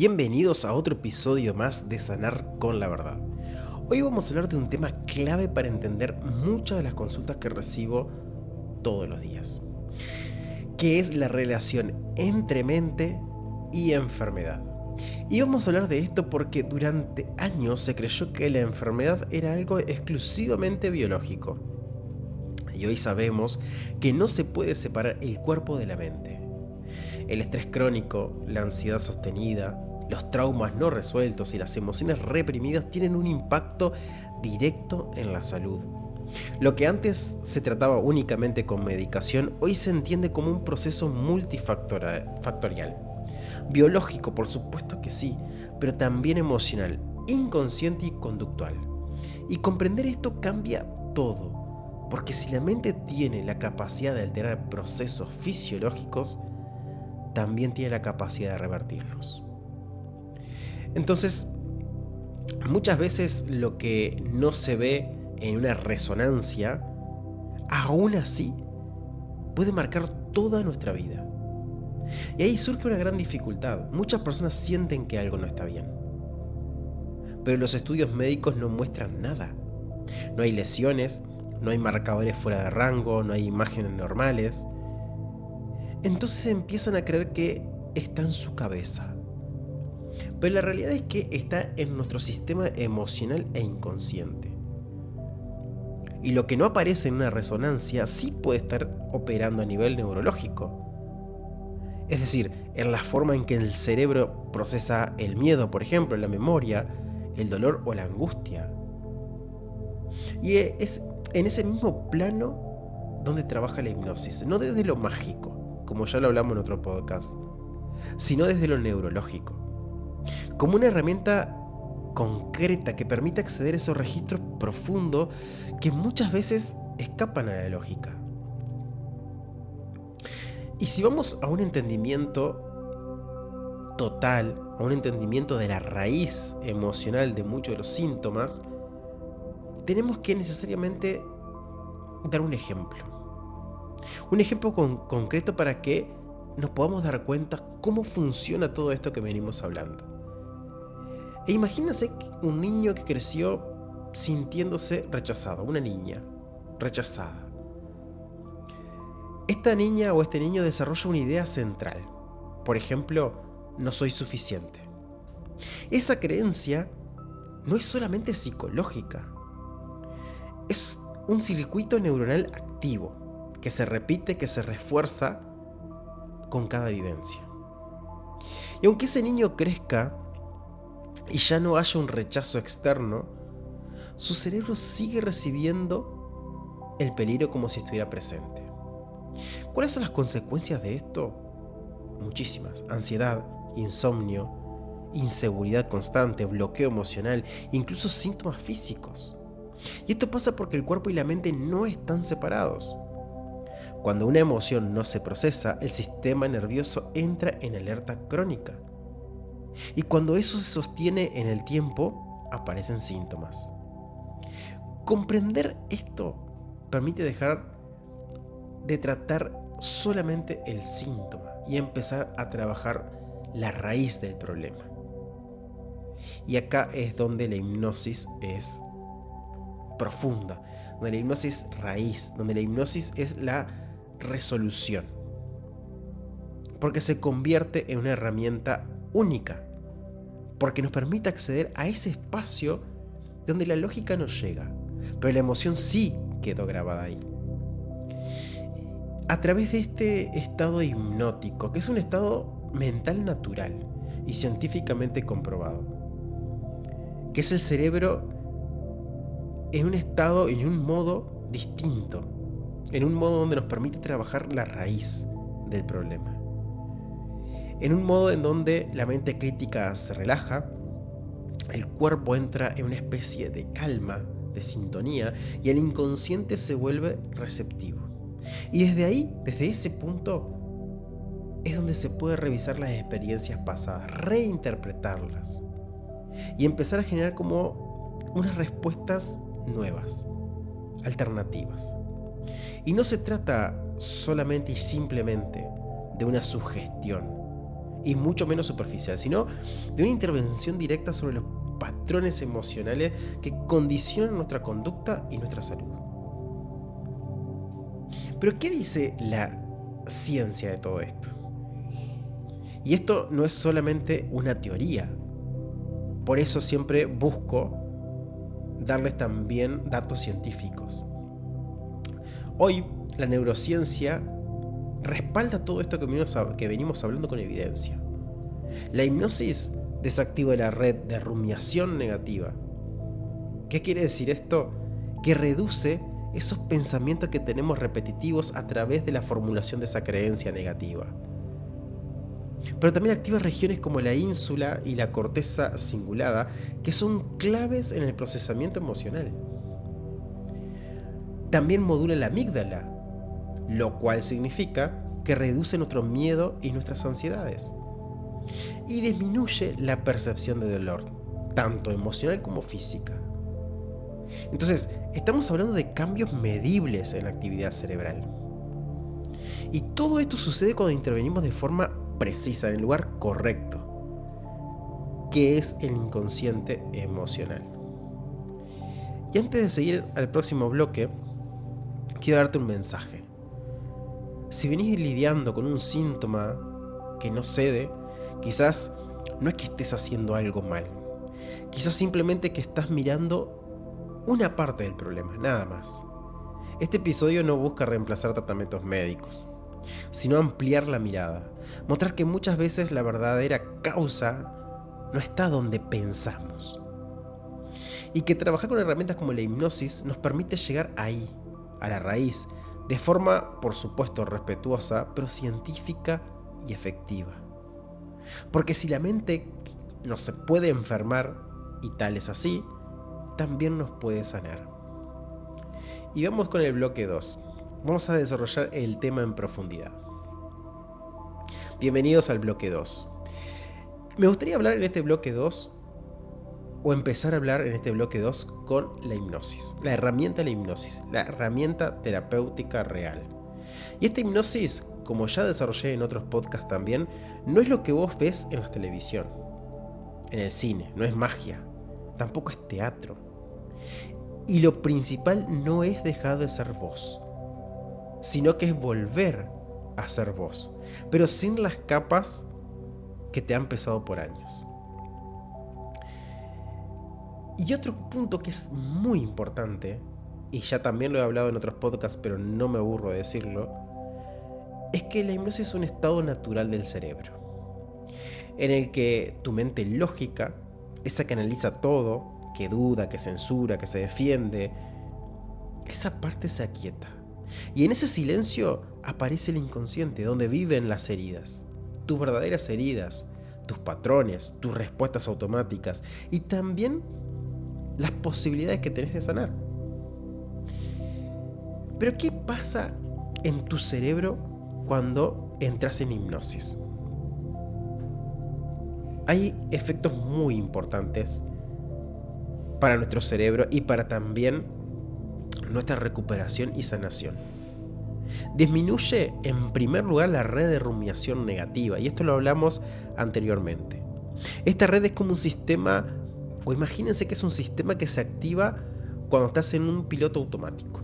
Bienvenidos a otro episodio más de Sanar con la Verdad. Hoy vamos a hablar de un tema clave para entender muchas de las consultas que recibo todos los días, que es la relación entre mente y enfermedad. Y vamos a hablar de esto porque durante años se creyó que la enfermedad era algo exclusivamente biológico. Y hoy sabemos que no se puede separar el cuerpo de la mente. El estrés crónico, la ansiedad sostenida, los traumas no resueltos y las emociones reprimidas tienen un impacto directo en la salud. Lo que antes se trataba únicamente con medicación, hoy se entiende como un proceso multifactorial. Biológico, por supuesto que sí, pero también emocional, inconsciente y conductual. Y comprender esto cambia todo, porque si la mente tiene la capacidad de alterar procesos fisiológicos, también tiene la capacidad de revertirlos. Entonces, muchas veces lo que no se ve en una resonancia, aún así, puede marcar toda nuestra vida. Y ahí surge una gran dificultad. Muchas personas sienten que algo no está bien, pero los estudios médicos no muestran nada. No hay lesiones, no hay marcadores fuera de rango, no hay imágenes normales. Entonces empiezan a creer que está en su cabeza. Pero la realidad es que está en nuestro sistema emocional e inconsciente. Y lo que no aparece en una resonancia sí puede estar operando a nivel neurológico. Es decir, en la forma en que el cerebro procesa el miedo, por ejemplo, la memoria, el dolor o la angustia. Y es en ese mismo plano donde trabaja la hipnosis, no desde lo mágico, como ya lo hablamos en otro podcast, sino desde lo neurológico, como una herramienta concreta que permite acceder a esos registros profundos que muchas veces escapan a la lógica. Y si vamos a un entendimiento total, a un entendimiento de la raíz emocional de muchos de los síntomas, tenemos que necesariamente dar un ejemplo. Un ejemplo concreto para que nos podamos dar cuenta cómo funciona todo esto que venimos hablando. E imagínense un niño que creció sintiéndose rechazado, una niña rechazada. Esta niña o este niño desarrolla una idea central. Por ejemplo, no soy suficiente. Esa creencia no es solamente psicológica, es un circuito neuronal activo que se repite, que se refuerza con cada vivencia. Y aunque ese niño crezca y ya no haya un rechazo externo, su cerebro sigue recibiendo el peligro como si estuviera presente. ¿Cuáles son las consecuencias de esto? Muchísimas. Ansiedad, insomnio, inseguridad constante, bloqueo emocional, incluso síntomas físicos. Y esto pasa porque el cuerpo y la mente no están separados. Cuando una emoción no se procesa, el sistema nervioso entra en alerta crónica. Y cuando eso se sostiene en el tiempo, aparecen síntomas. Comprender esto permite dejar de tratar solamente el síntoma y empezar a trabajar la raíz del problema. Y acá es donde la hipnosis es profunda, donde la hipnosis es raíz, donde la hipnosis es la resolución, porque se convierte en una herramienta única, porque nos permite acceder a ese espacio donde la lógica no llega, pero la emoción sí quedó grabada ahí. A través de este estado hipnótico, que es un estado mental natural y científicamente comprobado, que es el cerebro en un estado, en un modo distinto, en un modo donde nos permite trabajar la raíz del problema, en un modo en donde la mente crítica se relaja, el cuerpo entra en una especie de calma, de sintonía, y el inconsciente se vuelve receptivo. Y desde ahí, desde ese punto, es donde se puede revisar las experiencias pasadas, reinterpretarlas y empezar a generar como unas respuestas nuevas, alternativas. Y no se trata solamente y simplemente de una sugestión, y mucho menos superficial, sino de una intervención directa sobre los patrones emocionales que condicionan nuestra conducta y nuestra salud. Pero ¿qué dice la ciencia de todo esto? Y esto no es solamente una teoría. Por eso siempre busco darles también datos científicos. Hoy la neurociencia respalda todo esto que venimos hablando con evidencia. La hipnosis desactiva la red de rumiación negativa. ¿Qué quiere decir esto? Que reduce esos pensamientos que tenemos repetitivos a través de la formulación de esa creencia negativa. Pero también activa regiones como la ínsula y la corteza cingulada, que son claves en el procesamiento emocional. También modula la amígdala, lo cual significa que reduce nuestro miedo y nuestras ansiedades. Y disminuye la percepción de dolor, tanto emocional como física. Entonces, estamos hablando de cambios medibles en la actividad cerebral. Y todo esto sucede cuando intervenimos de forma precisa, en el lugar correcto, que es el inconsciente emocional. Y antes de seguir al próximo bloque, quiero darte un mensaje. Si venís lidiando con un síntoma que no cede, quizás no es que estés haciendo algo mal, quizás simplemente que estás mirando una parte del problema, nada más. Este episodio no busca reemplazar tratamientos médicos, sino ampliar la mirada, mostrar que muchas veces la verdadera causa no está donde pensamos, y que trabajar con herramientas como la hipnosis nos permite llegar ahí, a la raíz, de forma, por supuesto, respetuosa, pero científica y efectiva. Porque si la mente no se puede enfermar, y tal es así, también nos puede sanar. Y vamos con el bloque 2. Vamos a desarrollar el tema en profundidad. Bienvenidos al bloque 2. Me gustaría hablar en este bloque 2, o empezar a hablar en este bloque 2 con la hipnosis, la herramienta de la hipnosis, la herramienta terapéutica real. Y esta hipnosis, como ya desarrollé en otros podcasts también, no es lo que vos ves en la televisión, en el cine, no es magia, tampoco es teatro. Y lo principal no es dejar de ser vos, sino que es volver a ser vos, pero sin las capas que te han pesado por años. Y otro punto que es muy importante, y ya también lo he hablado en otros podcasts, pero no me aburro de decirlo, es que la hipnosis es un estado natural del cerebro, en el que tu mente lógica, esa que analiza todo, que duda, que censura, que se defiende, esa parte se aquieta. Y en ese silencio aparece el inconsciente, donde viven las heridas, tus verdaderas heridas, tus patrones, tus respuestas automáticas y también las posibilidades que tenés de sanar. Pero ¿qué pasa en tu cerebro cuando entras en hipnosis? Hay efectos muy importantes para nuestro cerebro y para también nuestra recuperación y sanación. Disminuye en primer lugar la red de rumiación negativa, y esto lo hablamos anteriormente. Esta red es como un sistema, o imagínense que es un sistema que se activa cuando estás en un piloto automático,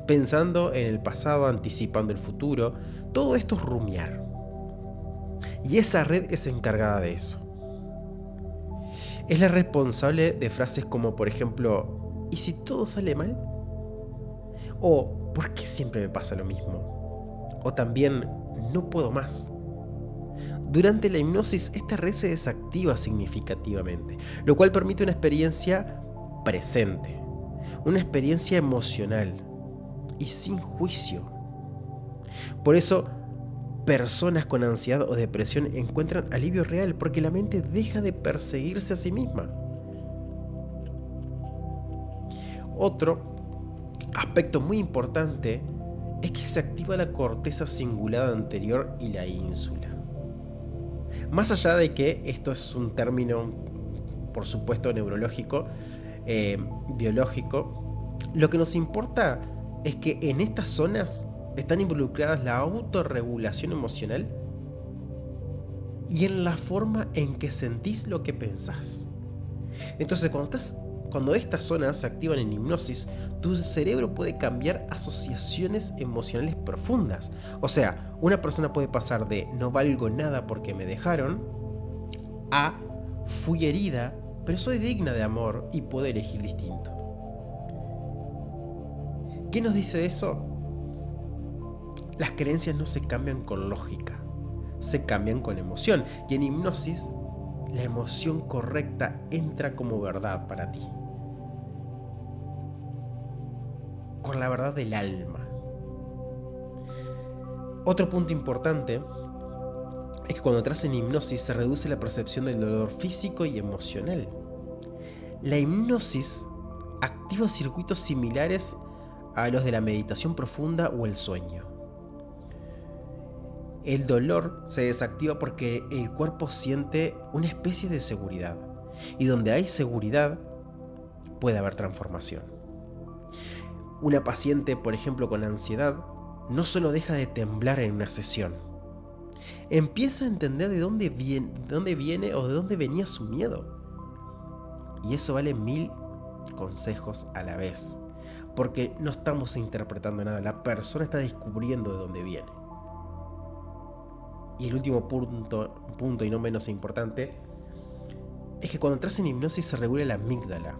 pensando en el pasado, anticipando el futuro. Todo esto es rumiar, y esa red es encargada de eso. Es la responsable de frases como, por ejemplo, ¿y si todo sale mal? O ¿por qué siempre me pasa lo mismo? O también, no puedo más. Durante la hipnosis, esta red se desactiva significativamente, lo cual permite una experiencia presente, una experiencia emocional y sin juicio. Por eso, personas con ansiedad o depresión encuentran alivio real porque la mente deja de perseguirse a sí misma. Otro aspecto muy importante es que se activa la corteza cingulada anterior y la ínsula. Más allá de que esto es un término, por supuesto, neurológico, biológico, lo que nos importa es que en estas zonas están involucradas la autorregulación emocional y en la forma en que sentís lo que pensás. Entonces, cuando estas zonas se activan en hipnosis, tu cerebro puede cambiar asociaciones emocionales profundas. O sea, una persona puede pasar de no valgo nada porque me dejaron a fui herida, pero soy digna de amor y puedo elegir distinto. ¿Qué nos dice eso? Las creencias no se cambian con lógica, se cambian con emoción. Y en hipnosis, la emoción correcta entra como verdad para ti. Con la verdad del alma. Otro punto importante es que cuando entras en hipnosis se reduce la percepción del dolor físico y emocional. La hipnosis activa circuitos similares a los de la meditación profunda o el sueño. El dolor se desactiva porque el cuerpo siente una especie de seguridad. Y donde hay seguridad, puede haber transformación. Una paciente, por ejemplo, con ansiedad, no solo deja de temblar en una sesión, empieza a entender de dónde viene o de dónde venía su miedo. Y eso vale 1000 consejos a la vez, porque no estamos interpretando nada, la persona está descubriendo de dónde viene. Y el último punto y no menos importante, es que cuando entras en hipnosis se regula la amígdala.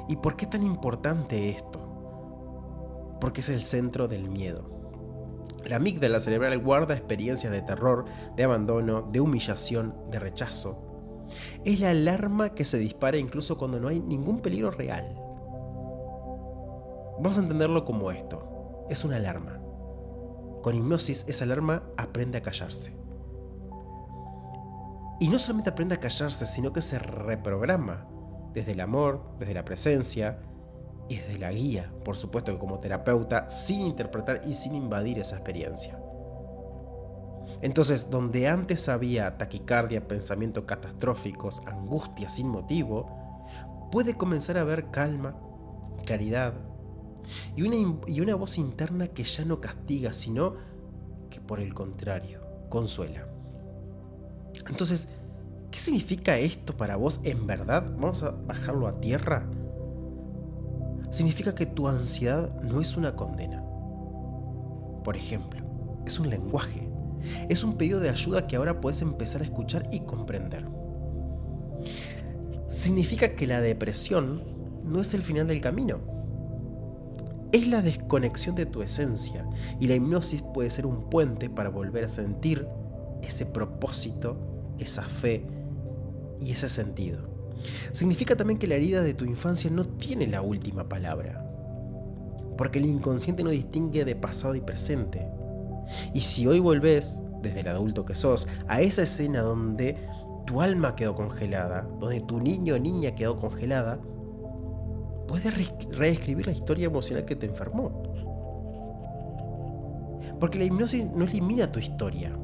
¿Y por qué tan importante esto? Porque es el centro del miedo. La amígdala cerebral guarda experiencias de terror, de abandono, de humillación, de rechazo. Es la alarma que se dispara incluso cuando no hay ningún peligro real. Vamos a entenderlo como esto. Es una alarma. Con hipnosis, esa alarma aprende a callarse. Y no solamente aprende a callarse, sino que se reprograma desde el amor, desde la presencia y desde la guía, por supuesto que como terapeuta, sin interpretar y sin invadir esa experiencia. Entonces, donde antes había taquicardia, pensamientos catastróficos, angustia sin motivo, puede comenzar a haber calma, claridad y una voz interna que ya no castiga, sino que por el contrario, consuela. Entonces, ¿qué significa esto para vos en verdad? Vamos a bajarlo a tierra. Significa que tu ansiedad no es una condena. Por ejemplo, es un lenguaje. Es un pedido de ayuda que ahora puedes empezar a escuchar y comprender. Significa que la depresión no es el final del camino. Es la desconexión de tu esencia y la hipnosis puede ser un puente para volver a sentir ese propósito, esa fe y ese sentido. Significa también que la herida de tu infancia no tiene la última palabra, porque el inconsciente no distingue de pasado y presente. Y si hoy volvés, desde el adulto que sos, a esa escena donde tu alma quedó congelada, donde tu niño o niña quedó congelada, puedes reescribir la historia emocional que te enfermó. Porque la hipnosis no elimina tu historia,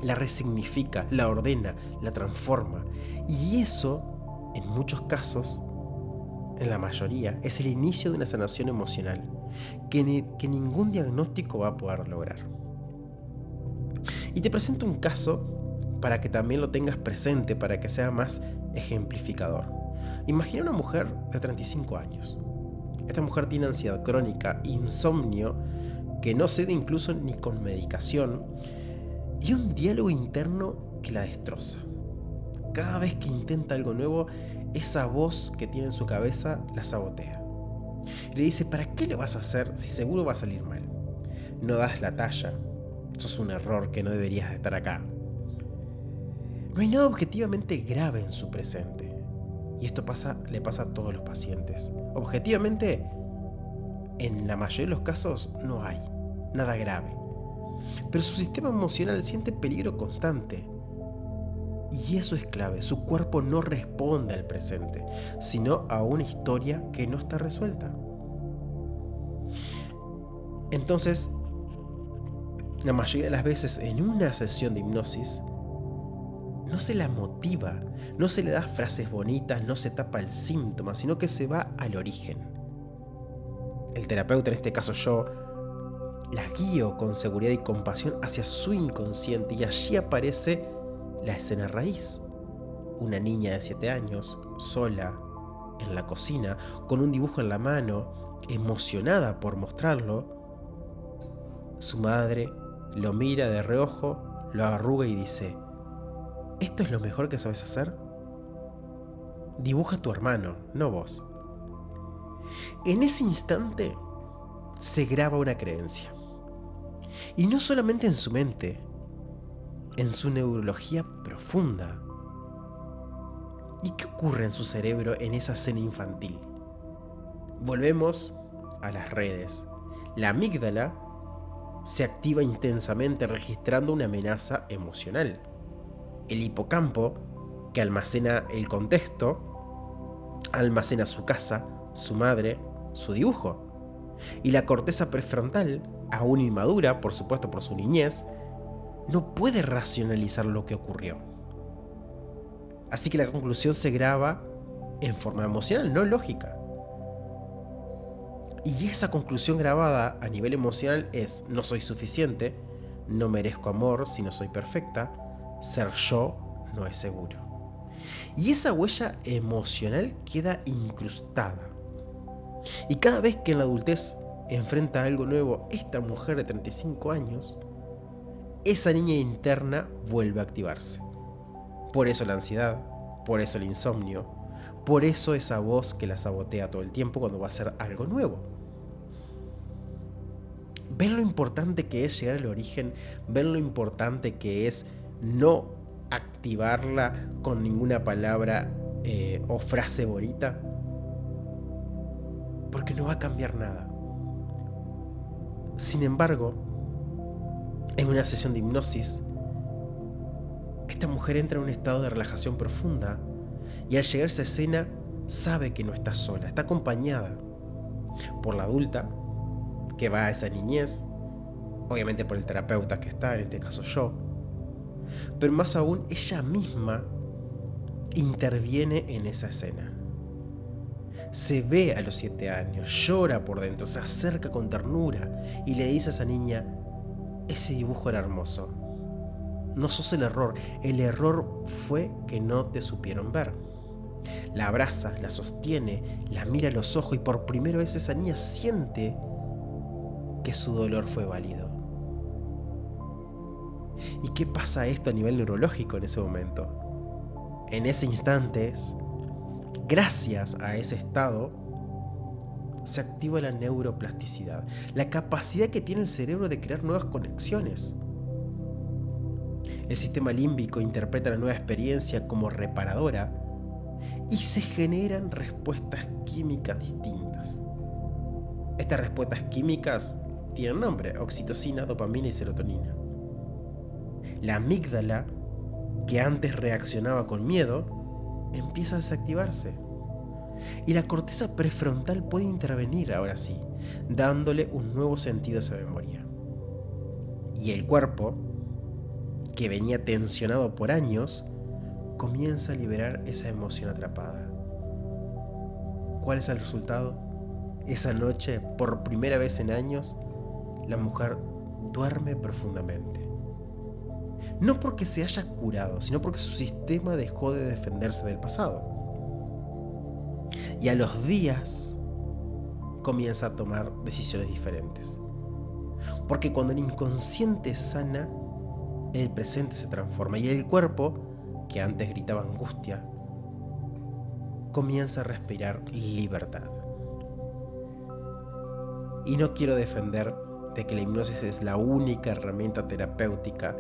la resignifica, la ordena, la transforma. Y eso, en muchos casos, en la mayoría, es el inicio de una sanación emocional que ningún diagnóstico va a poder lograr. Y te presento un caso para que también lo tengas presente, para que sea más ejemplificador. Imagina una mujer de 35 años. Esta mujer tiene ansiedad crónica, insomnio, que no cede incluso ni con medicación, y un diálogo interno que la destroza. Cada vez que intenta algo nuevo, esa voz que tiene en su cabeza la sabotea. Le dice, ¿para qué lo vas a hacer si seguro va a salir mal? No das la talla. Sos un error que no deberías estar acá. No hay nada objetivamente grave en su presente. Y esto le pasa a todos los pacientes. Objetivamente, en la mayoría de los casos no hay nada grave. Pero su sistema emocional siente peligro constante. Y eso es clave. Su cuerpo no responde al presente, sino a una historia que no está resuelta. Entonces, la mayoría de las veces en una sesión de hipnosis, no se la motiva, no se le da frases bonitas, no se tapa el síntoma, sino que se va al origen. El terapeuta, en este caso yo, la guío con seguridad y compasión hacia su inconsciente y allí aparece la escena raíz. Una niña de 7 años, sola, en la cocina, con un dibujo en la mano, emocionada por mostrarlo. Su madre lo mira de reojo, lo arruga y dice: ¿esto es lo mejor que sabes hacer? Dibuja a tu hermano, no vos. En ese instante se graba una creencia. Y no solamente en su mente, en su neurología profunda. ¿Y qué ocurre en su cerebro en esa escena infantil? Volvemos a las redes. La amígdala se activa intensamente registrando una amenaza emocional. El hipocampo, que almacena el contexto, almacena su casa, su madre, su dibujo. Y la corteza prefrontal, aún inmadura, por supuesto por su niñez, no puede racionalizar lo que ocurrió. Así que la conclusión se graba en forma emocional, no lógica. Y esa conclusión grabada a nivel emocional es: no soy suficiente, no merezco amor si no soy perfecta, ser yo no es seguro. Y esa huella emocional queda incrustada. Y cada vez que en la adultez enfrenta algo nuevo esta mujer de 35 años, esa niña interna vuelve a activarse. Por eso la ansiedad, por eso el insomnio, por eso esa voz que la sabotea todo el tiempo cuando va a hacer algo nuevo. ¿Ven lo importante que es llegar al origen? ¿Ven lo importante que es no activarla con ninguna palabra o frase bonita? Porque no va a cambiar nada. Sin embargo, en una sesión de hipnosis, esta mujer entra en un estado de relajación profunda y al llegar a esa escena sabe que no está sola, está acompañada por la adulta que va a esa niñez, obviamente por el terapeuta que está, en este caso yo, pero más aún ella misma interviene en esa escena. Se ve a los 7 años, llora por dentro, se acerca con ternura y le dice a esa niña: ese dibujo era hermoso, no sos el error fue que no te supieron ver. La abraza, la sostiene, la mira a los ojos y por primera vez esa niña siente que su dolor fue válido. ¿Y qué pasa esto a nivel neurológico en ese momento? En ese instante, gracias a ese estado, se activa la neuroplasticidad, la capacidad que tiene el cerebro de crear nuevas conexiones. El sistema límbico interpreta la nueva experiencia como reparadora y se generan respuestas químicas distintas. Estas respuestas químicas tienen nombre: oxitocina, dopamina y serotonina. La amígdala, que antes reaccionaba con miedo, empieza a desactivarse. Y la corteza prefrontal puede intervenir ahora sí, dándole un nuevo sentido a esa memoria. Y el cuerpo, que venía tensionado por años, comienza a liberar esa emoción atrapada. ¿Cuál es el resultado? Esa noche, por primera vez en años, la mujer duerme profundamente. No porque se haya curado, sino porque su sistema dejó de defenderse del pasado. Y a los días comienza a tomar decisiones diferentes. Porque cuando el inconsciente sana, el presente se transforma y el cuerpo, que antes gritaba angustia, comienza a respirar libertad. Y no quiero defender de que la hipnosis es la única herramienta terapéutica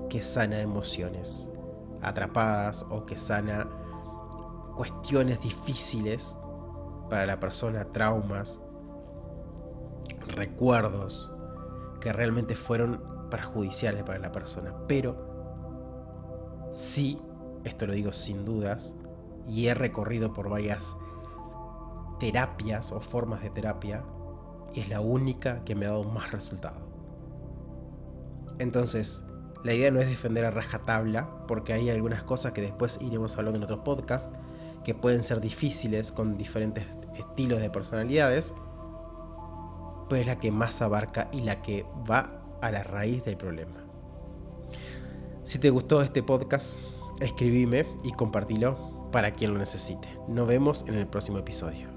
que sana emociones atrapadas o que sana cuestiones difíciles para la persona, traumas, recuerdos que realmente fueron perjudiciales para la persona. Pero sí, esto lo digo sin dudas, y he recorrido por varias terapias o formas de terapia, y es la única que me ha dado más resultado. Entonces, la idea no es defender a rajatabla, porque hay algunas cosas que después iremos hablando en otro podcast, que pueden ser difíciles con diferentes estilos de personalidades, pero es la que más abarca y la que va a la raíz del problema. Si te gustó este podcast, escribime y compartilo para quien lo necesite. Nos vemos en el próximo episodio.